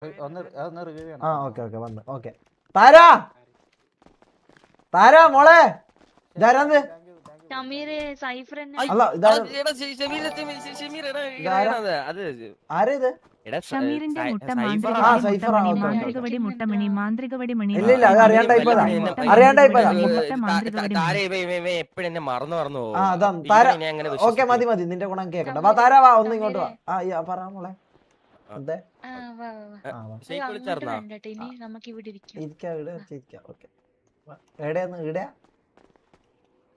ആ okay okay വന്ന് okay. Tara Tara മോളെ ഇതാരാന്ന്? അല്ല ആരാ ഇത്? ഷമീറിന്റെ മുട്ട ആ മാന്ത്രികവടി സൈഫറാ. Muttamani okay okay. മാന്ത്രികവടി മുട്ടമണി മാന്ത്രികവടി മണി ഇല്ല ഇല്ല അത് അറിയാണ്ടായിപ്പോയതാ അറിയാണ്ടായിപ്പോയതാ. എപ്പോഴെന്നെ മറന്നു ആ അതാ താര. ഓക്കെ മതി മതി നിന്റെ ഗുണം കേക്കണ്ട. വാ താര വാ ഒന്ന് ഇങ്ങോട്ട് വാ. ആ പറ മോളെ. അതെ ഇരിക്കാം ഇവിടെ ഇരിക്കാം. ഓക്കെ എവിടെയാന്ന്? ഇവിടെയാ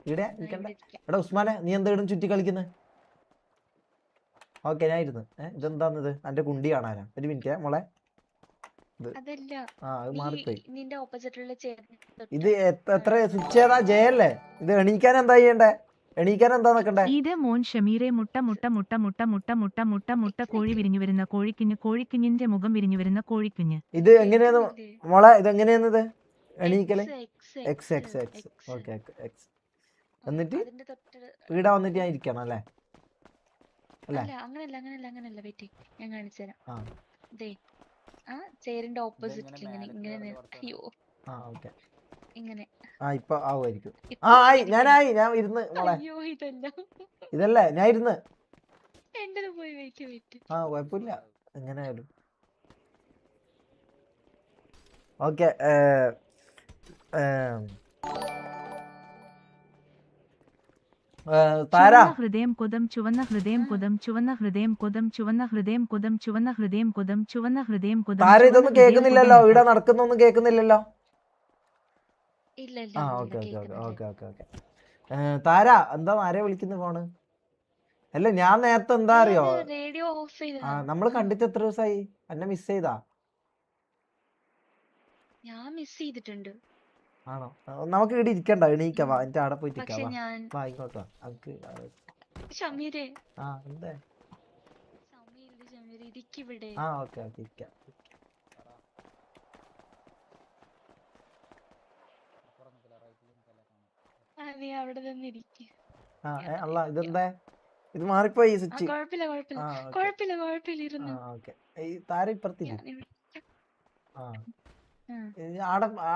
ഇവിടെ ഇരിക്കണ്ട. എടാ ഉസ്മാനെ നീ എന്താ ഇടും ചുറ്റി കളിക്കുന്നത്? ഓക്കെ ഞാൻ ഇരുന്ന്. ഇതെന്താന്നത്? എന്റെ കുണ്ടി കാണാനാ? ഒരു മിനിറ്റ് മോളെ. ആ അത് മാറിപ്പോയി. ഇത് എത്ര സ്വിച്ച് ഏതാ? ജയല്ലേ? ഇത് എണീക്കാൻ എന്താ ചെയ്യണ്ടേ? എണീക്കാൻ എന്താ നിക്കണ്ടേ? ഇത് മോൻ ഷമീറെ മുട്ട മുട്ട മുട്ട മുട്ട മുട്ട മുട്ട മുട്ട മുട്ട കോഴി വിരിഞ്ഞു വരുന്ന കോഴിക്കുഞ്ഞ് കോഴിക്കുഞ്ഞിന്റെ മുഖം വിരിഞ്ഞു വരുന്ന കോഴിക്കുഞ്ഞ്. ഇത് എങ്ങനെയാന്ന് മോളെ? ഇത് എങ്ങനെയാന്നത് എണീക്കല്? X X X. Okay X. എന്നിട്ട് വീടാ വന്നിട്ട് ഞാൻ ഇരിക്കണം അല്ലേ? അങ്ങനല്ല വെയിറ്റ് ഞാൻ കാണിച്ചു തരാം. ആ ചെയറിന്റെ ഓപ്പോസിറ്റ് ഇങ്ങനെ ആ ഇപ്പൊ ആവുമായിരിക്കും. ആ ആയി ഞാൻ ഇരുന്ന് മോളെ. ഇതല്ലേ ഞാൻ ഇരുന്ന്. ആ കുഴപ്പമില്ല എങ്ങനെയായാലും. ഓക്കെ താര ഹൃദയം കുതം ചുവന്ന ഹൃദയം കുതം ചുവന്ന ഹൃദയം കുതം ചുവന്ന ഹൃദയം കുതം ചുവന്ന ഹൃദയം കുതം ചുവന്ന ഹൃദയം കുതം. താര ഇതൊന്നും കേൾക്കുന്നില്ലല്ലോ? ഇവിടെ നടക്കുന്നൊന്നും കേൾക്കുന്നില്ലല്ലോ. ആ okay okay okay okay okay okay. Thara എന്താ ആരെ വിളിക്കുന്ന ഫോണ്? അല്ല ഞാൻ നേരത്തെ എന്താ അറിയോ, നമ്മള് കണ്ടിട്ട് എത്ര ദിവസമായി? എന്നെ മിസ് ചെയ്താ? ഞാൻ മിസ് ചെയ്തിട്ടുണ്ട്. ആണോ? നമുക്ക് ഇവിടെ ഇരിക്കണ്ട, എണീക്കവാ എന്റെ അവിടെ പോയിട്ട് ഇങ്ങോട്ട് വാ. ആ എന്താ? ആ ഓക്കെ ഓക്കെ ഇരിക്കാം. അല്ല ഇതെന്താ ഇത് മാറിപ്പോയി സ്വിച്ച്? താര ഇപ്പുറത്തില്ല.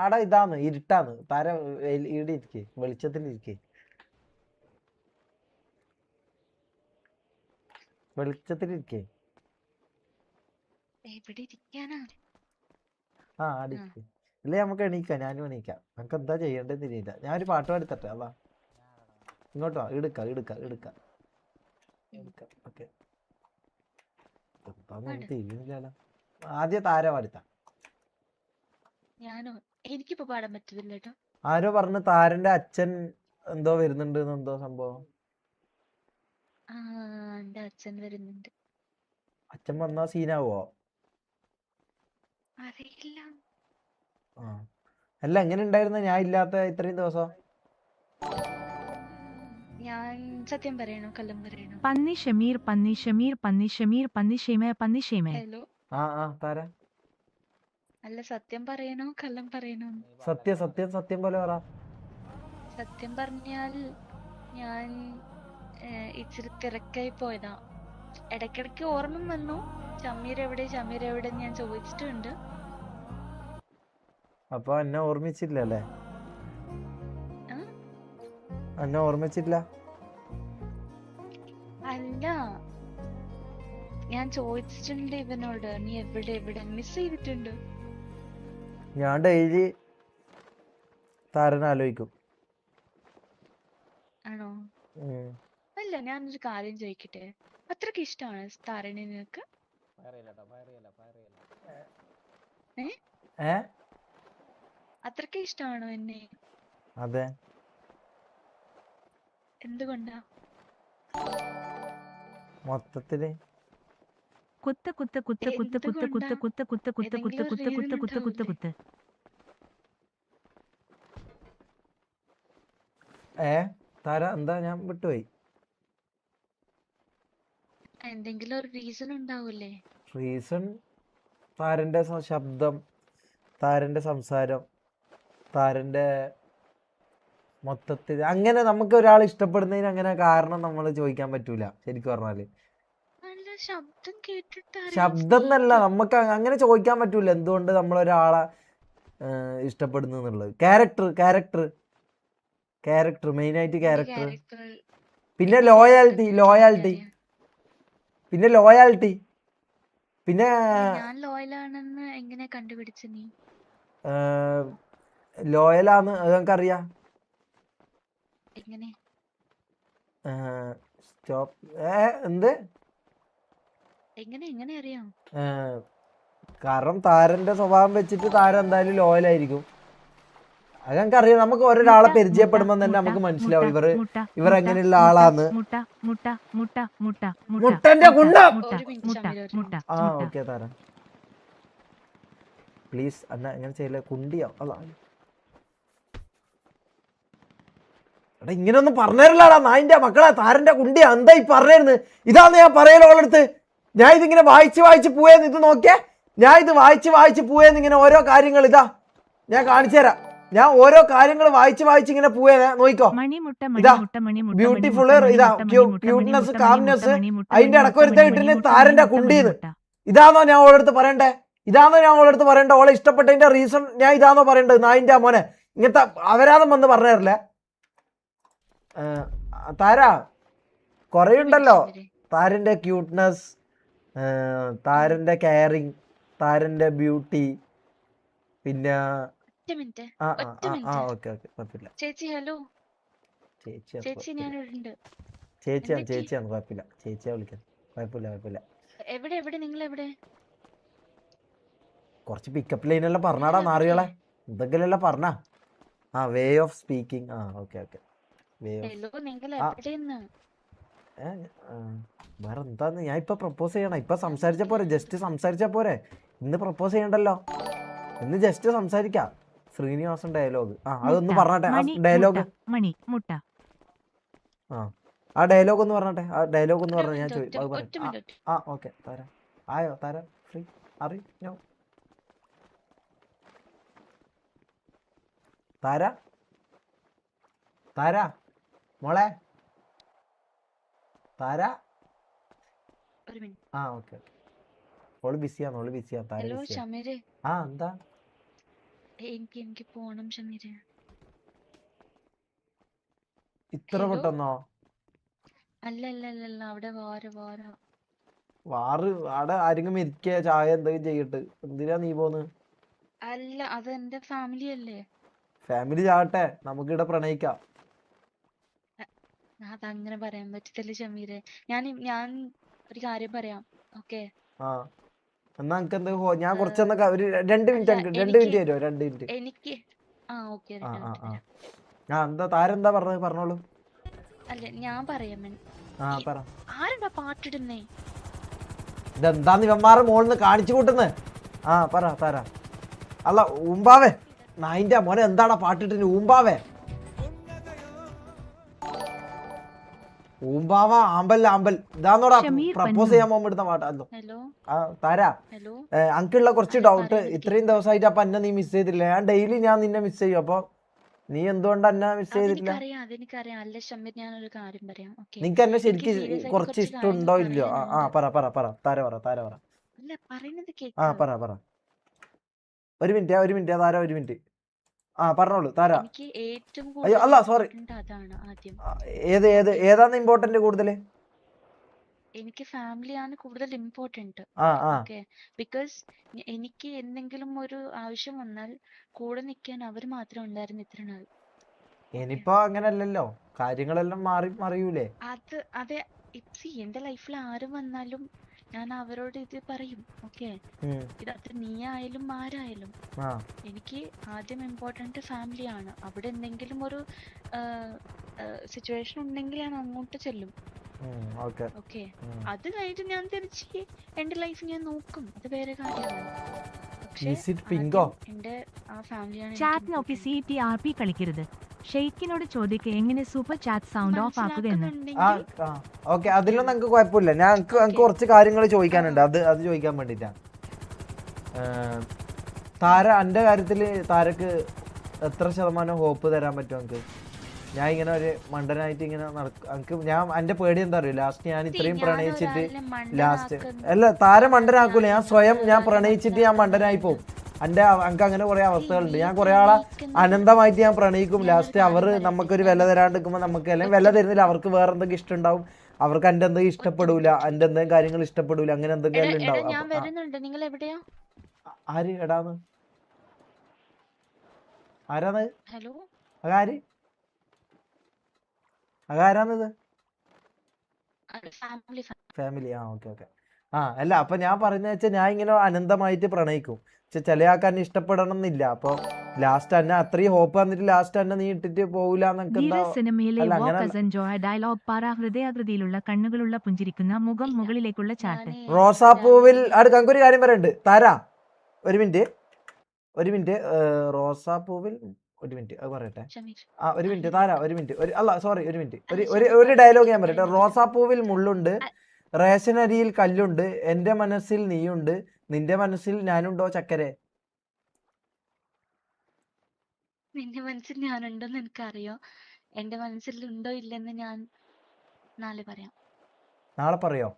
ആടെ ഇതാന്ന് ഇരുട്ടാന്ന്. താര ഇവിടെ ഇരിക്കേ, വെളിച്ചത്തിലിരിക്കേ. വെളിച്ചത്തിലിരിക്കേ. ആ ആടെ ഇല്ലേ നമുക്ക് എണീക്കാം. ഞാനും എണീക്കാം. നമുക്ക് എന്താ ചെയ്യേണ്ടതെന്ന് തിരിയില്ല. ഞാനൊരു പാട്ട് പാടിത്തട്ടെ? അതാ ഇങ്ങോട്ടോ എടുക്കാം എടുക്കാം എടുക്കാം എടുക്കാം. ഓക്കെ എന്താന്ന് തിരിയുന്നില്ലല്ലോ. ആദ്യം താര പാടിത്ത. എനിക്കിപ്പോ പാടാൻ പറ്റില്ല കേട്ടോ. ആരോ പറഞ്ഞു താരന്റെ അച്ഛൻ എന്തോ വരുന്നുണ്ട് എന്തോ സംഭവം. എന്റെ അച്ഛൻ വരുന്നുണ്ട്. അച്ഛൻ വന്നാ സീനാവോ? അറിയില്ല. അല്ല എങ്ങനെ ഉണ്ടായിരുന്ന ഞാൻ ഇല്ലാത്ത ഇത്രയും ദിവസം? ഞാൻ സത്യം പറയണോ കള്ളം പറയണോ? പന്നി ഷമീർ പന്നി ഷമീർ പന്നി ഷമീർ പന്നി ഷേമ പന്നി ഷേമ. താര അല്ല സത്യം പറയണോ കള്ളം പറയണോ? സത്യം സത്യം സത്യം പോലെ പറ. സത്യം പറഞ്ഞാൽ ഞാൻ ഇച്ചിരി തിരക്കായി പോയതാ. ഇടയ്ക്കിടയ്ക്ക് ഓർമ്മ വന്നു ഷമീർ എവിടെ ഞാൻ ചോദിച്ചിട്ടുണ്ട്. അപ്പൊ എന്നെ ഓർമ്മിച്ചില്ല അല്ലേ? എന്നെ ഓർമ്മിച്ചില്ല? അല്ല ഞാൻ ചോദിച്ചിട്ടുണ്ട് ഇവനോട്, നീ എവിടെ മിസ് ചെയ്തിട്ടുണ്ട്. ഞാൻ ഡെയിലി താരനെ ആലോചിക്കും. ആണോ? അല്ല ഞാനൊരു കാര്യം ചോദിക്കട്ടെ, അത്രക്ക് ഇഷ്ടമാണ് താരനെ നിനക്ക്? അത്രക്ക് ഇഷ്ടമാണോ എന്നെ? അതെ. എന്തുകൊണ്ടാ? മൊത്തത്തില് കുത്ത് കുത്ത് കുത്ത് കുത്ത് കുത്ത് കുത്ത് കുത്ത് കുത്ത് കുത്ത് കുത്ത് കുത്ത് കുത്ത് കുത്ത് കുത്ത് കുത്ത്. താര എന്താ? ഞാൻ വിട്ടുപോയി. എന്തെങ്കിലും ഒരു റീസൺ ഉണ്ടാവൂലേ? റീസൺ താരന്റെ ശബ്ദം, താരന്റെ സംസാരം, താരന്റെ മൊത്തത്തിൽ അങ്ങനെ നമുക്ക് ഒരാൾ ഇഷ്ടപ്പെടുന്നതിന് അങ്ങനെ കാരണം നമ്മൾ ചോദിക്കാൻ പറ്റൂല ശരിക്കും പറഞ്ഞാല്. അല്ല ശബ്ദം കേട്ടിട്ട് ശബ്ദം എന്നല്ല, നമുക്ക് അങ്ങനെ ചോദിക്കാൻ പറ്റൂല എന്തുകൊണ്ട് നമ്മളൊരാളെ ഇഷ്ടപ്പെടുന്നു എന്നുള്ളത്. ക്യാരക്ടർ മെയിനായിട്ട് ക്യാരക്ടർ, പിന്നെ ലോയാലിറ്റി പിന്നെ ഞാൻ ലോയലാണെന്ന് എങ്ങനെ കണ്ടുപിടിച്ച നീ? ലോയലാന്ന് അത് നമുക്കറിയാം. എങ്ങനെ? സ്റ്റോപ്പ് എന്ത് എങ്ങനെ അറിയാം? കാരണം താരന്റെ സ്വഭാവം വെച്ചിട്ട് താരം എന്തായാലും ലോയലായിരിക്കും. അത് നമുക്കറിയാം. നമുക്ക് ഒരാളെ പരിചയപ്പെടുമ്പോ തന്നെ നമുക്ക് മനസ്സിലാവും ഇവർ എങ്ങനെയുള്ള ആളാന്ന്. മുട്ടന്റെ കുണ്ടം. ആ ഓക്കെ താരം പ്ലീസ് അന്ന എങ്ങനെ ചെയ്യല്ലേ, കുണ്ടിയോ അല്ല എടാ ഇങ്ങനൊന്നും പറഞ്ഞില്ലാടാ നായിന്റെ മക്കളെ. താരന്റെ കുണ്ടിയാ എന്താ ഈ പറഞ്ഞിരുന്നു? ഇതാന്ന് ഞാൻ പറയലോളടുത്ത്. ഞാൻ ഇതിങ്ങനെ വായിച്ച് പോയെന്ന്, ഇത് നോക്കിയേ, ഞാൻ ഇത് വായിച്ച് പോയെന്ന് ഇങ്ങനെ ഓരോ കാര്യങ്ങൾ ഇതാ ഞാൻ കാണിച്ചു തരാം. ഞാൻ ഓരോ കാര്യങ്ങൾ വായിച്ച് ഇങ്ങനെ പോയേ നോക്കിക്കോ. ഇതാ ബ്യൂട്ടിഫുൾ, ഇതാ ക്യൂട്ട്നെസ്, കാംനെസ്, അതിന്റെ ഇടക്കൊരുത്ത കിട്ടുന്ന താരന്റെ കുണ്ടീന്ന്. ഇതാണോ ഞാൻ ഓളടുത്ത് പറയണ്ടേ? ഓളെ ഇഷ്ടപ്പെട്ടതിന്റെ റീസൺ ഞാൻ ഇതാണോ പറയണ്ടത്? നായിന്റെ മോനെ ഇങ്ങനത്തെ അപരാധം വന്ന് പറഞ്ഞു തരില്ലേ താര? കൊറേ ഉണ്ടല്ലോ. താരന്റെ ക്യൂട്ട്നെസ്, താരന്റെ കെയറിങ്, താരന്റെ ബ്യൂട്ടി, പിന്നെ ചേച്ചിയാണ് കുഴപ്പമില്ല. ചേച്ചിയെ വിളിക്കാം, കുഴപ്പമില്ല. കുറച്ച് പിക്കപ്പ് ലൈനെല്ലാം പറഞ്ഞാടാ നാറികളെ, എന്തെങ്കിലും പറഞ്ഞ. Way of speaking. ഓക്കെ വേറെ എന്താന്ന്? ഞാൻ ഇപ്പൊ പ്രപ്പോസ് ചെയ്യണം? ഇപ്പൊ സംസാരിച്ച പോരെ? ജസ്റ്റ് സംസാരിച്ചാ പോരെ? ഇന്ന് പ്രപ്പോസ് ചെയ്യണ്ടല്ലോ, ഇന്ന് ജസ്റ്റ് സംസാരിക്കാം. ശ്രീനിവാസൻ ഡയലോഗ് അതൊന്ന് പറഞ്ഞട്ടെ. ഡയലോഗ് ആ ഡയലോഗ് ഒന്ന് പറഞ്ഞട്ടെ. ആ ഡയലോഗ് ഒന്ന് പറഞ്ഞ ഞാൻ ചോദിക്കും. ഓക്കെ താര ആയോ? താര ഫ്രീ അറിയോ? താര മോളെ താര. ഓക്കെ ഓള് ബിസിയാണ്. എന്താ എനിക്ക് പോണം ഷമീരെ. ഇത്ര പെട്ടെന്നോ? അല്ല അവിടെ വാറ് അവിടെ ആരെങ്കിലും ഇരിക്കുക, ചായ എന്തെങ്കിലും ചെയ്യട്ട്. എന്തിനാ നീ പോന്ന്? അല്ല അത് എന്റെ ഫാമിലി അല്ലേ. ഫാമിലി ചാവട്ടെ, നമുക്കിവിടെ പ്രണയിക്കാം. അതങ്ങനെ പറയാൻ പറ്റത്തില്ല ഷമീരെ. ഞാൻ ഒരു കാര്യം പറയാം. ഓക്കെ എന്നാ എനിക്ക് എന്താ ഞാൻ കുറച്ചൊന്നൊക്കെ ഒരു 2 മിനിറ്റ് തരുമോ? 2 മിനിറ്റ് എനിക്ക്. ഓക്കെ എന്താ താരെന്താ പറഞ്ഞോളൂ. അല്ല ഞാൻ പറയാം. പറ. ആരെന്താ പാട്ടിടുന്നേ? ഇതെന്താന്ന് ഇവന്മാരെ മോളിന്ന് കാണിച്ചു കൂട്ടുന്നേ? പറ താര. അല്ല ഊമ്പാവേ നായിന്റെ മോനെ, എന്താടാ പാട്ടിട്ടിന്? ഊമ്പാവ ആമ്പൽ ഇതാന്നോടാ പ്രപ്പോസ് ചെയ്യാൻ പോകുമ്പോ ഇടുന്ന പാട്ടല്ലോ. താര അങ്കിളുള്ള കുറച്ച് ഡൗട്ട്. ഇത്രയും ദിവസമായിട്ട് അപ്പൊ എന്നെ നീ മിസ് ചെയ്തില്ല. ഞാൻ ഡെയിലി നിന്നെ മിസ് ചെയ്യും. അപ്പൊ നീ എന്തുകൊണ്ട് എന്നെ മിസ് ചെയ്തിട്ടില്ല? നിനക്ക് എന്നെ ശരിക്കും കുറച്ച് ഇഷ്ടമുണ്ടോ ഇല്ലയോ? പറ താര പറ. പറ. ഒരു മിനിറ്റ് താര, ഒരു മിനിറ്റ്. പറഞ്ഞോളൂ താര. അയ്യോ അല്ല സോറി. ഏതാണ് ഇമ്പോർട്ടന്റ് കൂടുതൽ? എനിക്ക് ഫാമിലിയാണ് കൂടുതൽ ഇമ്പോർട്ടന്റ്. ബിക്കോസ് എനിക്ക് എന്തെങ്കിലും ഒരു ആവശ്യം വന്നാൽ കൂടെ നിൽക്കാൻ അവർ മാത്രം ഉണ്ടായിരുന്നു ഇത്ര നാൾ. ഇനിയിപ്പോ അങ്ങനല്ലല്ലോ, കാര്യങ്ങളെല്ലാം മറിയൂലേ? അതെ. എന്റെ ലൈഫിൽ ആരും വന്നാലും ഞാൻ അവരോട് ഇത് പറയും. ഓക്കെ ഇത് നീ ആയാലും ആരായാലും എനിക്ക് ആദ്യം ഇമ്പോർട്ടന്റ് ഫാമിലിയാണ്. അവിടെ എന്തെങ്കിലും ഒരു സിറ്റുവേഷൻ ഉണ്ടെങ്കിൽ ഞാൻ അങ്ങോട്ട് ചെല്ലും. ഓക്കെ അത് കഴിഞ്ഞിട്ട് ഞാൻ തിരിച്ച് എന്റെ ലൈഫ് ഞാൻ നോക്കും. അത് വേറെ കാര്യമാണ്. എന്റെ ആ ഫാമിലിയാണ്. കളിക്കരുത്. ഷെയ്ക്കിനോട് ചോദിക്കുക എങ്ങനെ സൂപ്പർ ചാറ്റ് സൗണ്ട് ഓഫ് ആക്കുക എന്ന്. ഓക്കെ അതിലൊന്നും നമുക്ക് കുഴപ്പമില്ല. ഞങ്ങൾക്ക് കുറച്ച് കാര്യങ്ങൾ ചോദിക്കാനുണ്ട്. അത് ചോദിക്കാൻ വേണ്ടിട്ടാ. താര എന്റെ കാര്യത്തില് താരക്ക് എത്ര ശതമാനം ഹോപ്പ് തരാൻ പറ്റും? നമുക്ക് ഞാൻ ഇങ്ങനെ ഒരു മണ്ടനായിട്ട് ഇങ്ങനെ നടക്കും. എനിക്ക് ഞാൻ എന്റെ പേടി എന്താ അറിയോ, ലാസ്റ്റ് ഞാൻ ഇത്രയും പ്രണയിച്ചിട്ട് ലാസ്റ്റ് അല്ല താരം മണ്ടനാക്കൂല, ഞാൻ സ്വയം ഞാൻ പ്രണയിച്ചിട്ട് ഞാൻ മണ്ടനായി പോകും. എനിക്ക് അങ്ങനെ കുറെ അവസ്ഥകളുണ്ട്. ഞാൻ കുറെ ആളെ അനന്തമായിട്ട് ഞാൻ പ്രണയിക്കും, ലാസ്റ്റ് അവർ നമുക്കൊരു വില തരാണ്ടിരിക്കുമ്പോൾ നമുക്ക് അല്ലെങ്കിൽ വില തരുന്നില്ല, അവർക്ക് വേറെ എന്തെങ്കിലും ഇഷ്ടം ഉണ്ടാവും, അവർക്ക് എന്റെ എന്തെങ്കിലും ഇഷ്ടപ്പെടൂല, എന്റെ എന്തെങ്കിലും കാര്യങ്ങൾ ഇഷ്ടപ്പെടൂല, അങ്ങനെ എന്തെങ്കിലും ഉണ്ടാവും. ആര് എടാന്ന് ആരാന്ന് അതാര് അതാരാന്നത് ഫാമിലി? ആ ഓക്കെ ഓക്കെ. ആ അല്ല അപ്പൊ ഞാൻ പറയുന്നത് വെച്ചാൽ ഞാൻ ഇങ്ങനെ അനന്തമായിട്ട് പ്രണയിക്കും, പക്ഷെ ചില ആൾക്കാർ എന്നെ ഇഷ്ടപ്പെടണം എന്നില്ല. അപ്പൊ ലാസ്റ്റ് എന്നെ അത്രയും ഹോപ്പ് വന്നിട്ട് ലാസ്റ്റ് എന്നെ നീ ഇട്ടിട്ട് പോകൂല എന്നൊക്കെ സിനിമയിലെ ഡയലോഗ് പാറ ഹൃദയാകൃതിയിലുള്ള കണ്ണുകളുള്ള പുഞ്ചിരിക്കുന്ന മുഖം മുകളിലേക്കുള്ള ചാട്ട്. റോസാപ്പൂവിൽ അടുക്ക് ഒരു കാര്യം പറയണ്ട് താരാ, ഒരു മിനിറ്റ് റോസാപ്പൂവിൽ ഒരു മിനിറ്റ് അത് പറയട്ടെ. ആ ഒരു മിനിറ്റ് താര, ഒരു മിനിറ്റ് അല്ല സോറി ഒരു മിനിറ്റ് ഒരു ഡയലോഗ് ഞാൻ പറയട്ടെ. റോസാപ്പൂവിൽ മുള്ളുണ്ട്, റേഷൻ അരിയിൽ കല്ലുണ്ട്, എന്റെ മനസ്സിൽ നീയുണ്ട്, നിന്റെ മനസ്സിൽ ഞാനുണ്ടോ ചക്കരെ? നിന്റെ മനസ്സിൽ ഞാനുണ്ടെന്ന് എനിക്കറിയോ, എന്റെ മനസ്സിൽ ഉണ്ടോ ഇല്ലെന്ന് ഞാൻ നാളെ പറയാം. നാളെ പറയോ?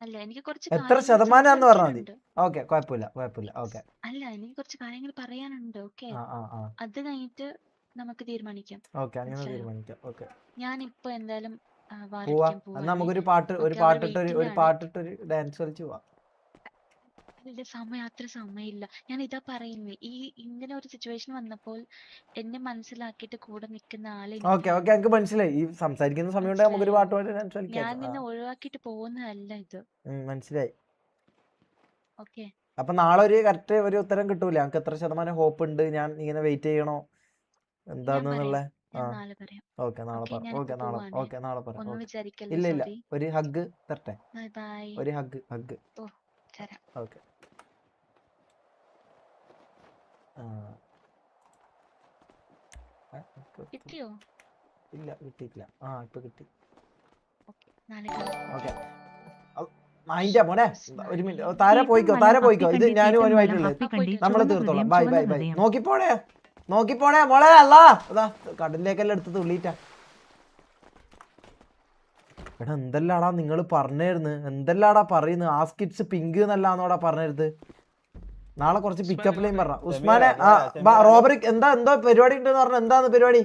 അല്ല എനിക്ക് കുറച്ച് എത്ര ശതമാനം പറഞ്ഞാൽ മതി. ഓക്കെ കുഴപ്പമില്ല ഓക്കെ. അല്ല എനിക്ക് കുറച്ച് കാര്യങ്ങൾ പറയാനുണ്ട്. ഓക്കെ അത് കഴിഞ്ഞിട്ട് നമുക്ക് തീരുമാനിക്കാം. ഓക്കെ അങ്ങനെ തീരുമാനിക്കാം. ഓക്കെ ഞാനിപ്പോ എന്തായാലും നമുക്കൊരു പാട്ടിട്ടൊരു ഡാൻസ് കളിച്ച് പോവാം. അത്ര സമയമില്ല. ഞാൻ ഇതാ പറയുന്നേ, ഈ ഇങ്ങനെ ഒരു സിറ്റുവേഷൻ വന്നപ്പോൾ എന്നെ മനസ്സിലാക്കിയിട്ട് കൂടെ നിൽക്കുന്ന ആളെ എനിക്ക് മനസ്സിലായി. ഈ സംസാരിക്കുന്ന സമയം നമുക്കൊരു പാട്ട് പാടി ഡാൻസ് കളിക്കാം. ഞാൻ നിന്നെ ഒഴിവാക്കിയിട്ട് പോകുന്നതല്ല ഇത്. മനസ്സിലായി. ഓക്കെ അപ്പൊ നാളെ ഒരു കറക്റ്റ് ഒരു ഉത്തരം കിട്ടൂല. നമുക്ക് എത്ര ശതമാനം ഹോപ്പ് ഉണ്ട്, ഞാൻ ഇങ്ങനെ വെയിറ്റ് ചെയ്യണോ എന്താന്നുള്ള? ഓക്കെ നാളെ പറയാം. ഇല്ല ഒരു ഹഗ് തരട്ടെ, ഒരു ഹഗ്. ഓക്കെ കിട്ടിയോ? ഇല്ല കിട്ടിയിട്ടില്ല. ഇപ്പൊ കിട്ടി. മോനെ ഒരു മിനിറ്റ് താര പോയിക്കോ ഇത് ഞാനും അവനുമായിട്ടുള്ളത് നമ്മളെ തീർത്തോളാം. ബൈ നോക്കിപ്പോണേ മോളെ. അല്ലാ അതാ കടലിലേക്കെല്ലാം എടുത്ത് തുള്ളിയിട്ടാ. എടാ എന്തെല്ലാടാ നിങ്ങൾ പറഞ്ഞായിരുന്നു, എന്തെല്ലാടാ പറയുന്നത്? ആസ്കിറ്റ്സ് പിങ്ക് എന്നല്ലാന്നോടാ പറഞ്ഞത്. നാളെ കുറച്ച് പിക്കപ്പ് ലൈൻ പറഞ്ഞ ഉസ്മാനെ റോബറിക് എന്തോ പരിപാടി ഉണ്ടെന്ന് പറഞ്ഞ. എന്താന്ന് പരിപാടി?